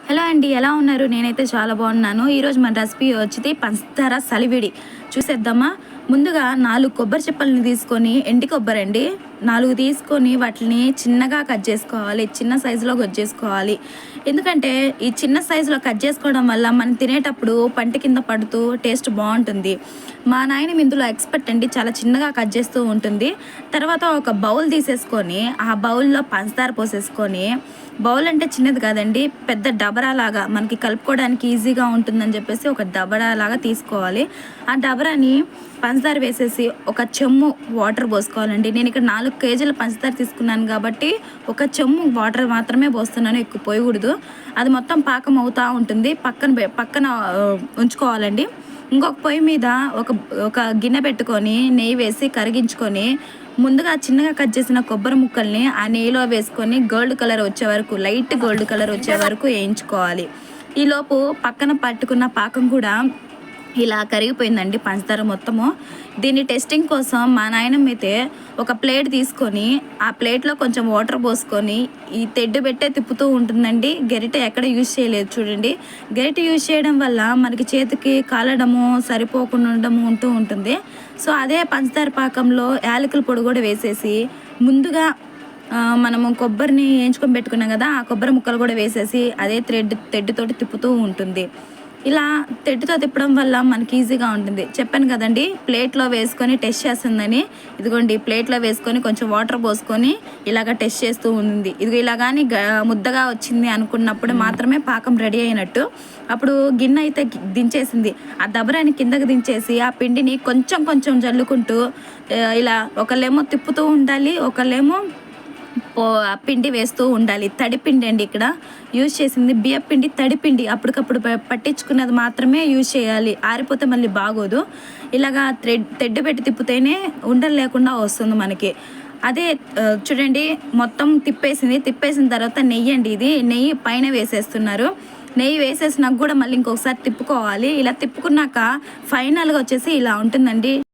Hello అండి, ఎలా ఉన్నారు? నేనైతే చాలా బాగున్నాను. ఈరోజు మన రెసిపీ వచ్చి పంచదార సలివిడి చూసేద్దామా. ముందుగా 4 కొబ్బరి చిప్పలను తీసుకొని, ఎండి కొబ్బరి అండి 4 తీసుకొని వాటిని చిన్నగా కట్ చేసుకోవాలి. చిన్న సైజులో కట్ చేసుకోవాలి. ఎందుకంటే ఈ చిన్న సైజులో కట్ చేసుకోవడం వల్ల మనం తినేటప్పుడు పంట కింద పడుతూ టేస్ట్ బాగుంటుంది. మా నాయన ఇందులో ఎక్స్పర్ట్ అండి, చాలా చిన్నగా కట్ చేస్తూ ఉంటుంది. తర్వాత ఒక బౌల్ తీసేసుకొని ఆ బౌల్లో పంచదార పోసేసుకొని, బౌల్ అంటే చిన్నది కాదండి, పెద్ద డబరా లాగా మనకి కలుపుకోవడానికి ఈజీగా ఉంటుందని చెప్పేసి ఒక డబరా లాగా తీసుకోవాలి. ఆ డబరాని పంచదార వేసేసి ఒక చెమ్ము వాటర్ పోసుకోవాలండి. నేను ఇక్కడ 4 కేజీల పంచదార తీసుకున్నాను కాబట్టి ఒక చెమ్ము వాటర్ మాత్రమే పోస్తున్నాను, ఎక్కువ పోయకూడదు. అది మొత్తం పాకం అవుతూ ఉంటుంది. పక్కన ఉంచుకోవాలండి. ఇంకొక పొయ్యి మీద ఒక గిన్నె పెట్టుకొని నెయ్యి వేసి కరిగించుకొని, ముందుగా చిన్నగా కట్ చేసిన కొబ్బరి ముక్కల్ని ఆ నెయ్యిలో వేసుకొని గోల్డ్ కలర్ వచ్చే వరకు, లైట్ గోల్డ్ కలర్ వచ్చే వరకు వేయించుకోవాలి. ఈలోపు పక్కన పట్టుకున్న పాకం కూడా ఇలా కరిగిపోయిందండి, పంచదార మొత్తము. దీన్ని టెస్టింగ్ కోసం మా నాయనమ్మ అయితే ఒక ప్లేట్ తీసుకొని ఆ ప్లేట్లో కొంచెం వాటర్ పోసుకొని ఈ తెడ్డు పెట్టే తిప్పుతూ ఉంటుందండి. గరిటె ఎక్కడ యూజ్ చేయలేదు చూడండి. గరిటె యూజ్ చేయడం వల్ల మనకి చేతికి కాలడము, సరిపోకుండా ఉండడము ఉంటూ ఉంటుంది. సో అదే పంచదార పాకంలో యాలకుల పొడి కూడా వేసేసి, ముందుగా మనము కొబ్బరిని వేయించుకొని పెట్టుకున్నాం కదా, ఆ కొబ్బరి ముక్కలు కూడా వేసేసి అదే తెడ్డుతోటి తిప్పుతూ ఉంటుంది. ఇలా తెడ్డుతో తిప్పడం వల్ల మనకి ఈజీగా ఉంటుంది. చెప్పాను కదండి, ప్లేట్లో వేసుకొని టెస్ట్ చేస్తుందని. ఇదిగోండి, ప్లేట్లో వేసుకొని కొంచెం వాటర్ పోసుకొని ఇలాగ టెస్ట్ చేస్తూ ఉంది. ఇది ఇలా కానీ ముద్దగా వచ్చింది అనుకున్నప్పుడు మాత్రమే పాకం రెడీ అయినట్టు. అప్పుడు గిన్నె అయితే దించేసింది. ఆ దబరాన్ని కిందకి దించేసి ఆ పిండిని కొంచెం కొంచెం జల్లుకుంటూ ఇలా ఒకళ్ళేమో తిప్పుతూ ఉండాలి, ఒకళ్ళేమో పిండి వేస్తూ ఉండాలి. తడిపిండి అండి ఇక్కడ యూజ్ చేసింది, బియ్యపిండి తడిపిండి. అప్పటికప్పుడు పట్టించుకున్నది మాత్రమే యూజ్ చేయాలి, ఆరిపోతే మళ్ళీ బాగోదు. ఇలాగా తెడ్డు పెట్టి తిప్పితేనే ఉండలు లేకుండా వస్తుంది మనకి. అదే చూడండి, మొత్తం తిప్పేసిన తర్వాత నెయ్యి అండి, ఇది నెయ్యి పైన వేసేస్తున్నారు. నెయ్యి వేసేసినాక కూడా మళ్ళీ ఇంకొకసారి తిప్పుకోవాలి. ఇలా తిప్పుకున్నాక ఫైనల్గా వచ్చేసి ఇలా ఉంటుందండి.